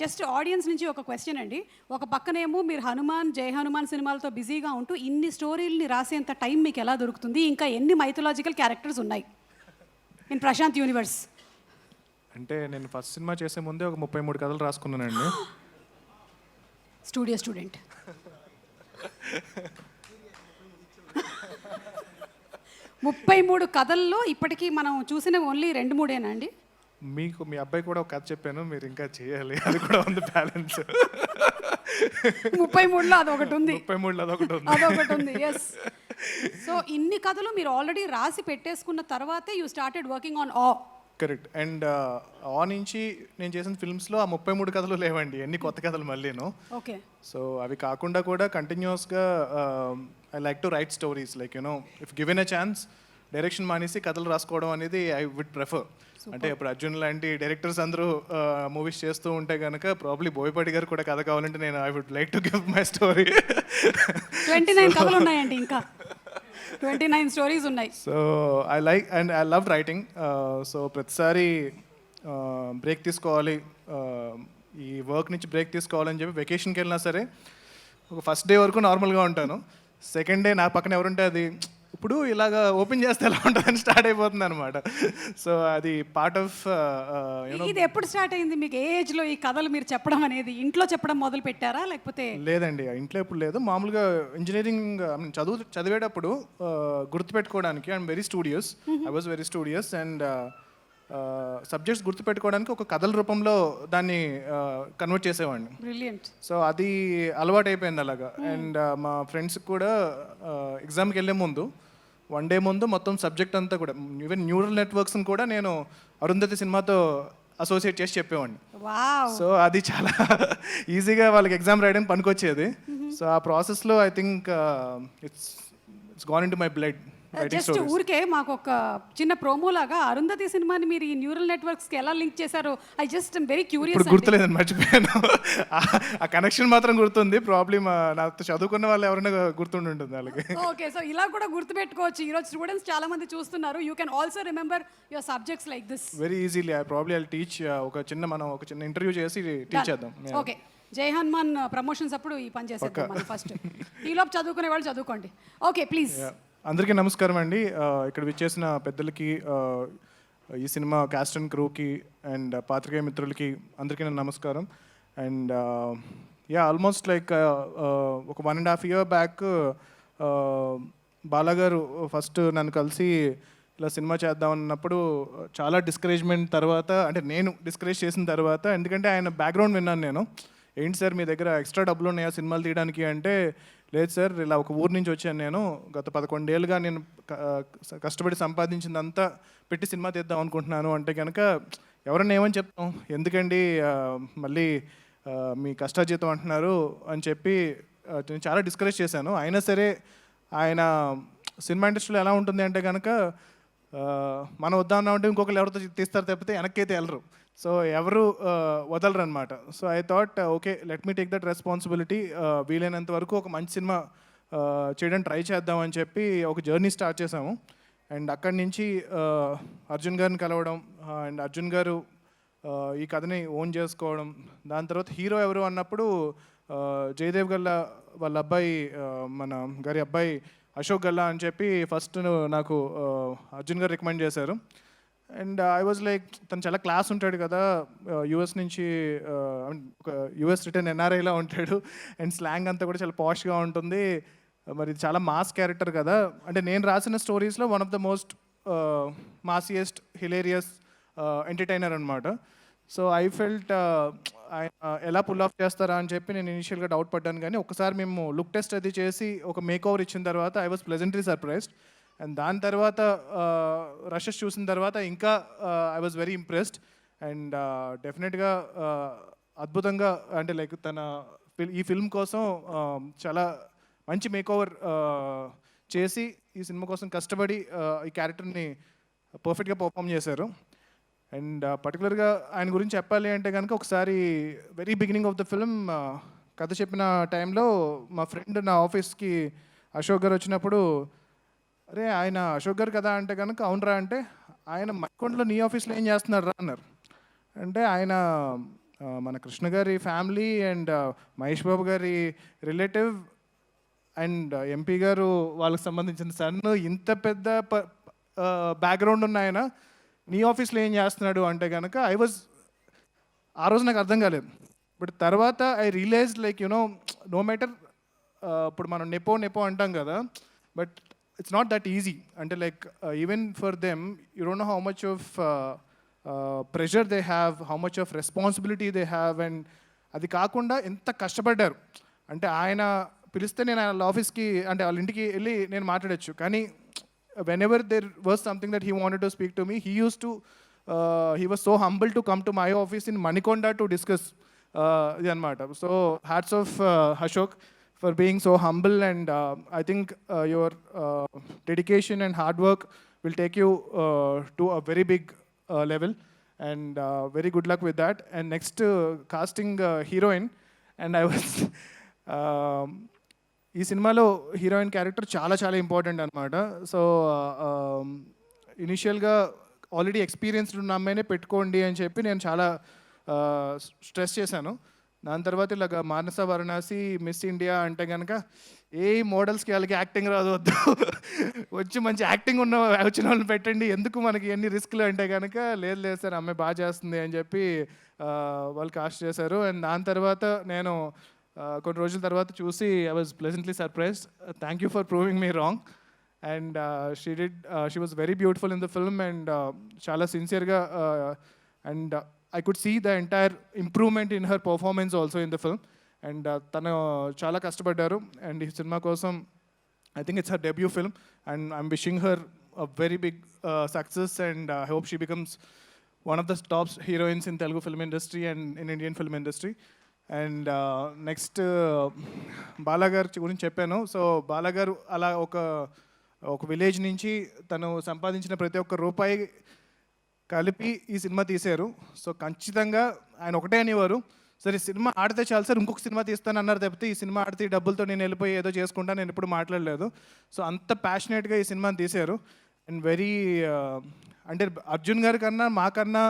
Just audience నుంచి ఒక question అండి. ఒక పక్కనేమో మీరు హనుమాన్, జై హనుమాన్ సినిమాలతో బిజీగా ఉంటూ ఇన్ని స్టోరీలని రాసేంత టైం మీకు ఎలా దొరుకుతుంది? ఇంకా ఎన్ని మైథలాజికల్ క్యారెక్టర్స్ ఉన్నాయి ఇన్ ప్రశాంత్ యూనివర్స్? అంటే నేను ఫస్ట్ సినిమా చేసే ముందే ఒక 33 కథలు రాసుకున్నానండి. Studio student. 33 కథల్లో ఇప్పటికీ మనం చూసిన ఓన్లీ 2-3 అండి. మీకు మీ అబ్బాయి కూడా ఒక కథ చెప్పాను, మీరు ఇంకా చేయాలి, అది కూడా ఉంది బ్యాలెన్స్. 33లో అదొకటి ఉంది. 33లో అదొకటి ఉంది. ఎస్. సో ఇన్ని కథలు మీరు ఆల్రెడీ రాసి పెట్టేసుకున్న తర్వాతే యూ స్టార్టెడ్ వర్కింగ్ ఆన్ ఆ. కరెక్ట్. అండ్ ఆ నుంచి నేను చేసిన ఫిల్మ్స్లో ఆ 33 కథలు లేవండి, ఎన్ని కొత్త కథలు మళ్ళీను. ఓకే. సో అవి కాకుండా కూడా కంటిన్యూస్గా I like to right stories, like you know if given a chance direction మానేసి కథలు రాసుకోవడం అనేది ఐ వుడ్ ప్రిఫర్. అంటే ఇప్పుడు అర్జున్ లాంటి డైరెక్టర్స్ అందరూ మూవీస్ చేస్తూ ఉంటే కనుక ప్రాబ్లీ బోయపాటి గారు కూడా కథ కావాలంటే నేను I would like to give my story. 29 కథలు ఉన్నాయండి, ఇంకా 29 స్టోరీస్ ఉన్నాయి. So I like and I love writing. So ప్రతిసారి బ్రేక్ తీసుకోవాలి, ఈ వర్క్ నుంచి బ్రేక్ తీసుకోవాలని చెప్పి వెకేషన్కి వెళ్ళినా సరే ఒక ఫస్ట్ డే వరకు నార్మల్గా ఉంటాను. సెకండ్ డే నా పక్కన ఎవరుంటే అది ఇప్పుడు ఇలాగా ఓపెన్ చేస్తే ఎలా ఉంటుందని స్టార్ట్ అయిపోతుంది అనమాట. సో అది పార్ట్ ఆఫ్. ఇది ఎప్పుడు స్టార్ట్ అయింది మీకు? ఏ ఏజ్లో ఈ కథలు మీరు చెప్పడం అనేది? ఇంట్లో చెప్పడం మొదలు పెట్టారా లేకపోతే? లేదండి, ఇంట్లో ఎప్పుడు లేదు. మామూలుగా ఇంజనీరింగ్ చదివేటప్పుడు గుర్తుపెట్టుకోవడానికి I'm very studious, I was very studious. And subjects గుర్తుపెట్టుకోవడానికి ఒక కథల రూపంలో దాన్ని కన్వర్ట్ చేసేవాడిని. బ్రిలియంట్. సో అది అలవాటు అయిపోయింది అలాగా. అండ్ మా ఫ్రెండ్స్కి కూడా ఎగ్జామ్కి వెళ్ళే ముందు 1 డే ముందు మొత్తం సబ్జెక్ట్ అంతా కూడా, ఈవెన్ న్యూరల్ నెట్వర్క్స్ని కూడా నేను అరుంధతి సినిమాతో అసోసియేట్ చేసి చెప్పేవాడిని. సో అది చాలా ఈజీగా వాళ్ళకి ఎగ్జామ్ రాయడానికి పనికొచ్చేది. సో ఆ ప్రాసెస్లో I think it's gone in to my blood. Just ఊరికే మాకు ఒక చిన్న ప్రోమో లాగా అరుంధతి సినిమాని మీరు ఈ న్యూరల్ నెట్వర్క్స్ కి ఎలా లింక్ చేశారో I just I'm very curious. ఇప్పుడు గుర్తులేదని మర్చిపోయాను, ఆ కనెక్షన్ మాత్రం గుర్తుంది. ప్రాబ్లమ్ నాకు చదువుకున్న వాళ్ళు ఎవరైనా గుర్తుండి ఉంటుంది వాళ్ళకి. ఓకే, సో ఇలా కూడా గుర్తుపెట్టుకోవచ్చు. ఈరోజు స్టూడెంట్స్ చాలా మంది చూస్తున్నారు. You can also remember your subjects like this very easily. I teach. మనం ఒక చిన్న ఇంటర్వ్యూ చేసి టీచ్ చేద్దాం. ఓకే, జై హనుమాన్ ప్రమోషన్స్ అప్పుడు ఈ పని చేసేద్దాం మనం ఫస్ట్. ఈలోపు చదువుకునే వాళ్ళు చదువుకోండి. Okay, please. అందరికీ నమస్కారం అండి. ఇక్కడ విచ్చేసిన పెద్దలకి, ఈ సినిమా కాస్ట్ అండ్ క్రూకి అండ్ పాత్రికేయ మిత్రులకి అందరికీ నా నమస్కారం. అండ్ ఆల్మోస్ట్ లైక్ ఒక 1.5 year బ్యాక్ బాలాగారు ఫస్ట్ నన్ను కలిసి ఇలా సినిమా చేద్దామన్నప్పుడు చాలా డిస్కరేజ్మెంట్ తర్వాత, అంటే నేను డిస్కరేజ్ చేసిన తర్వాత, ఎందుకంటే ఆయన బ్యాక్గ్రౌండ్ విన్నాను నేను. ఏంటి సార్ మీ దగ్గర ఎక్స్ట్రా డబ్బులు ఉన్నాయా సినిమాలు తీయడానికి అంటే, లేదు సార్ ఇలా ఒక ఊరు నుంచి వచ్చాను నేను, గత 11 ఏళ్ళుగా నేను కష్టపడి సంపాదించిందంతా పెట్టి సినిమా తీద్దాం అనుకుంటున్నాను అంటే కనుక ఎవరన్నా ఏమని చెప్తాం, ఎందుకండి మళ్ళీ మీ కష్టాజీతం అంటున్నారు అని చెప్పి నేను చాలా డిస్కరేజ్ చేశాను. అయినా సరే ఆయన సినిమా ఇండస్ట్రీలో ఎలా ఉంటుంది అంటే కనుక మనం వద్దామన్నామంటే ఇంకొకరు ఎవరితో తీస్తారు తప్పితే వెనక్కైతే వెళ్ళరు. సో ఎవరు వదలరు అనమాట. So I thought okay, let me take that responsibility. వీలైనంత వరకు ఒక మంచి సినిమా చేయడానికి ట్రై చేద్దామని చెప్పి ఒక జర్నీ స్టార్ట్ చేసాము. అండ్ అక్కడి నుంచి అర్జున్ గారిని కలవడం, అండ్ అర్జున్ గారు ఈ కథని ఓన్ చేసుకోవడం. దాని తర్వాత హీరో ఎవరు అన్నప్పుడు జయదేవ్ గల్లా వాళ్ళ అబ్బాయి, మన గారి అబ్బాయి అశోక్ గల్లా అని చెప్పి ఫస్ట్ నాకు అర్జున్ గారు రికమెండ్ చేశారు. అండ్ ఐ వాజ్ లైక్, తను చాలా క్లాస్ ఉంటాడు కదా, యూఎస్ నుంచి, ఒక యూఎస్ రిటర్న్ ఎన్ఆర్ఐలా ఉంటాడు. అండ్ స్లాంగ్ అంతా కూడా చాలా పాష్గా ఉంటుంది. మరి చాలా మాస్ క్యారెక్టర్ కదా. అంటే నేను రాసిన స్టోరీస్లో one of the most massiest, hilarious entertainer అనమాట. సో ఐ ఫెల్ట్ ఆయన ఎలా పుల్ ఆఫ్ చేస్తారా అని చెప్పి నేను ఇనిషియల్గా డౌట్ పడ్డాను. కానీ ఒకసారి మేము లుక్ టెస్ట్ అది చేసి ఒక మేక్ ఓవర్ ఇచ్చిన తర్వాత I was pleasantly surprised. And దాని తర్వాత రషెస్ చూసిన తర్వాత ఇంకా I was very impressed. And డెఫినెట్గా అద్భుతంగా, అంటే లైక్ తన ఈ ఫిల్మ్ కోసం చాలా మంచి మేకోవర్ చేసి ఈ సినిమా కోసం కష్టపడి ఈ క్యారెక్టర్ని పర్ఫెక్ట్గా పర్ఫామ్ చేశారు. అండ్ పర్టికులర్గా ఆయన గురించి చెప్పాలి అంటే కనుక, ఒకసారి very beginning of the film కథ చెప్పిన టైంలో మా ఫ్రెండ్ నా ఆఫీస్కి అశోక్ గారు వచ్చినప్పుడు, అరే ఆయన అశోక్ గారు కదా అంటే కనుక, అవునరా అంటే, ఆయన మణికొండలో నీ ఆఫీస్లో ఏం చేస్తున్నారు రా అన్నారు. అంటే ఆయన మన కృష్ణ గారి ఫ్యామిలీ అండ్ మహేష్ బాబు గారి రిలేటివ్ అండ్ ఎంపీ గారు వాళ్ళకి సంబంధించిన సన్ ఇంత పెద్ద బ్యాక్గ్రౌండ్ ఉన్న ఆయన నీ ఆఫీస్లో ఏం చేస్తున్నాడు అంటే కనుక ఆ రోజు నాకు అర్థం కాలేదు. బట్ తర్వాత I realise like you know no matter ఇప్పుడు మనం నెపో అంటాం కదా, but it's not that easy. అంటే like even for them you don't know how much of pressure they have, how much of responsibility they have. And అది కాకుండా ఎంత కష్టపడ్డారు అంటే ఆయన పిలిస్తే నేను వాళ్ళ ఆఫీస్కి అంటే వాళ్ళ ఇంటికి వెళ్ళి నేను మాట్లాడచ్చు. కానీ whenever there was something that he wanted to speak to me, he was so humble to come to my office in Manikonda to discuss ఇది అనమాట. So hats off Ashok for being so humble and I think your dedication and hard work will take you to a very big level and very good luck with that. And next casting heroine and I was ఈ సినిమాలో heroine character చాలా చాలా important అనమాట. So ఇనిషియల్గా already experienced ఉన్న అమ్మాయినే పెట్టుకోండి అని చెప్పి నేను చాలా స్ట్రెస్ చేశాను. దాని తర్వాత ఇలాగ మానస వారణాసి మిస్ ఇండియా అంటే కనుక ఏ మోడల్స్కి వాళ్ళకి యాక్టింగ్ రాదు, వద్దు వచ్చి మంచి యాక్టింగ్ వచ్చిన వాళ్ళని పెట్టండి, ఎందుకు మనకి ఎన్ని రిస్క్లు అంటే కనుక లేదు సార్ అమ్మాయి బాగా చేస్తుంది అని చెప్పి వాళ్ళు కాస్ట్ చేశారు. అండ్ దాని తర్వాత నేను కొన్ని రోజుల తర్వాత చూసి I was pleasantly surprised. Thank you for proving me wrong. And she was very beautiful in the film and చాలా సిన్సియర్గా and I could see the entire improvement in her performance also in the film. And తను చాలా కష్టపడ్డారు and ఈ cinema కోసం I think it's her debut film and I'm wishing her a very big success and I hope she becomes one of the top heroines in Telugu film industry and in Indian film industry. And next Bala గారి గురించి చెప్పాను. So Bala గారు అలా ఒక village నుంచి తను సంపాదించిన ప్రతి ఒక్క రూపాయి కలిపి ఈ సినిమా తీశారు. సో ఖచ్చితంగా ఆయన ఒకటే అనేవారు, సరే సినిమా ఆడితే చాలు సార్, ఇంకొక సినిమా తీస్తాను అన్నారు తప్పితే ఈ సినిమా ఆడితే ఈ డబ్బులతో నేను వెళ్ళిపోయి ఏదో చేసుకుంటా నేను ఎప్పుడు మాట్లాడలేదు. సో అంత ప్యాషనేట్గా ఈ సినిమాని తీశారు. అండ్ వెరీ అంటే అర్జున్ గారి కన్నా మాకన్నా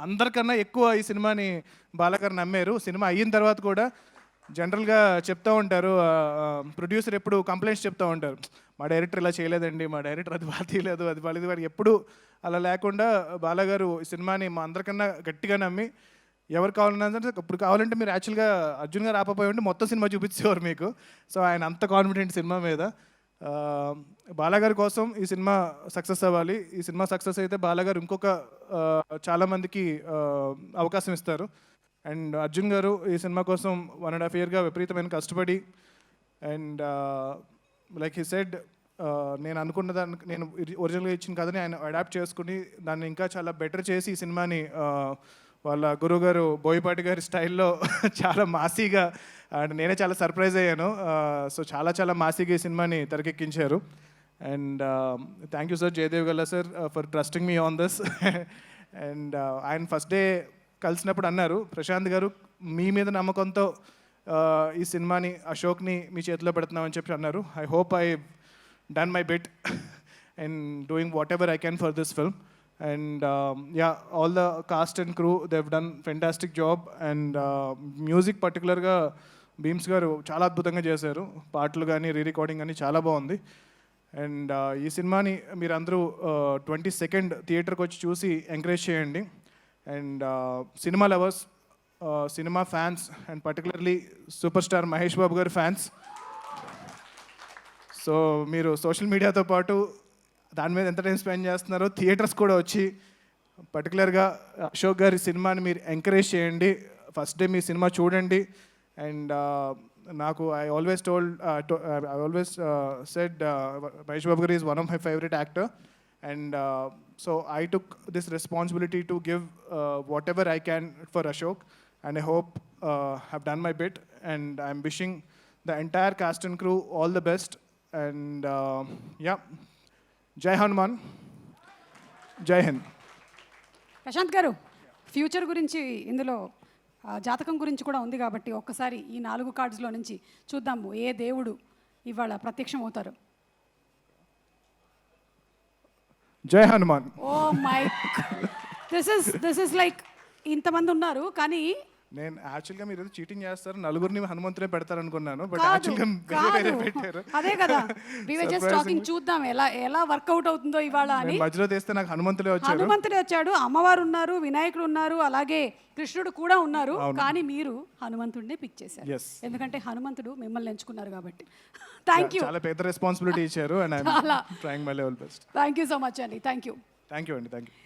అందరికన్నా ఎక్కువ ఈ సినిమాని బాలగారు నమ్మారు. సినిమా అయిన తర్వాత కూడా జనరల్గా చెప్తూ ఉంటారు, ప్రొడ్యూసర్ ఎప్పుడు కంప్లైంట్స్ చెప్తూ ఉంటారు, మా డైరెక్టర్ ఇలా చేయలేదండి, మా డైరెక్టర్ అది బాగా తీయలేదు, అది బాగాలేదు. వాడు ఎప్పుడు అలా లేకుండా బాలగారు ఈ సినిమాని మా అందరికన్నా గట్టిగా నమ్మి ఎవరు కావాలన్నా సరే ఇప్పుడు కావాలంటే మీరు యాక్చువల్గా అర్జున్ గారు ఆపపోయి ఉంటే మొత్తం సినిమా చూపించేవారు మీకు. సో ఆయన అంత కాన్ఫిడెంట్ సినిమా మీద. బాలగారి కోసం ఈ సినిమా సక్సెస్ అవ్వాలి. ఈ సినిమా సక్సెస్ అయితే బాలగారు ఇంకొక చాలామందికి అవకాశం ఇస్తారు. అండ్ అర్జున్ గారు ఈ సినిమా కోసం 1.5 yearగా విపరీతమైన కష్టపడి అండ్ లైక్ హీ సెడ్ నేను అనుకున్న దానికి నేను ఒరిజినల్గా ఇచ్చిన కథని ఆయన అడాప్ట్ చేసుకుని దాన్ని ఇంకా చాలా బెటర్ చేసి ఈ సినిమాని వాళ్ళ గురువుగారు బోయపాటి గారి స్టైల్లో చాలా మాసీగా అండ్ నేనే చాలా సర్ప్రైజ్ అయ్యాను. సో చాలా మాసీగా ఈ సినిమాని తెరకెక్కించారు. And thank you sir Jayadev Galla sir for trusting me on this. And ఆయన ఫస్ట్ డే కలిసినప్పుడు అన్నారు, ప్రశాంత్ గారు మీ మీద నమ్మకంతో ఈ సినిమాని అశోక్ని మీ చేతిలో పెడుతున్నామని చెప్పి అన్నారు. I hope I done my bit and doing what ever I can for this film. And all the cast and crew, they've done fantastic job. And music particularగా భీమ్స్ గారు చాలా అద్భుతంగా చేశారు. పాటలు కానీ రికార్డింగ్ కానీ చాలా బాగుంది. అండ్ ఈ సినిమాని మీరు అందరూ 22nd థియేటర్కి వచ్చి చూసి ఎంకరేజ్ చేయండి. And cinema lovers, cinema fans and particularly super star Mahesh Babu గారి ఫ్యాన్స్, సో మీరు సోషల్ మీడియాతో పాటు దాని మీద ఎంత టైం స్పెండ్ చేస్తున్నారో థియేటర్స్ కూడా వచ్చి పర్టికులర్గా అశోక్ గారి సినిమాని మీరు ఎంకరేజ్ చేయండి. ఫస్ట్ డే మీ సినిమా చూడండి. అండ్ నాకు I always said Mahesh Babu గారు is one of my favourite actor. And so I took this responsibility to give what ever I can for Ashok. And I hope have done my bit. And I'm wishing the entire cost and crew all the best. And జై హనుమాన్, జై హింద్. ప్రశాంత్ గారు, future గురించి ఇందులో జాతకం గురించి కూడా ఉంది కాబట్టి ఒక్కసారి ఈ 4 కార్డ్స్లో నుంచి చూద్దాము ఏ దేవుడు ఇవాళ ప్రత్యక్షం అవుతారు. జై Hanuman. Oh my, this is like ఇంతమంది ఉన్నారు కానీ నేను యాక్చువల్గా మీరు ఏదో చీటింగ్ చేస్తారు, నలుగురిని హనుమంతుడే పెడతారు అనుకున్నాను, బట్ కాదు, యాక్చువల్గా వేరే కాదు. పెట్టారు. అదే కదా జస్ట్ టాకింగ్, చూద్దాం ఎలా వర్కౌట్ అవుతుందో ఇవాళ అని. నేను మధ్యలో తీస్తే నాకు హనుమంతుడే వచ్చారు. హనుమంతుడే వచ్చాడు, అమ్మవారు ఉన్నారు, వినాయకుడు ఉన్నారు, అలాగే కృష్ణుడు కూడా ఉన్నారు, కానీ మీరు హనుమంతుడినే పిక్ చేశారు. Yes. ఎందుకంటే హనుమంతుడు మిమ్మల్ని ఎంచుకున్నారు కాబట్టి. థ్యాంక్ యూ, చాలా పెద్ద రెస్పాన్సిబిలిటీ ఇచ్చారు, and I'm trying my level best. Thank you so much అండి. థ్యాంక్ యూ థ్యాంక్ యూ అండి, థ్యాంక్ యూ.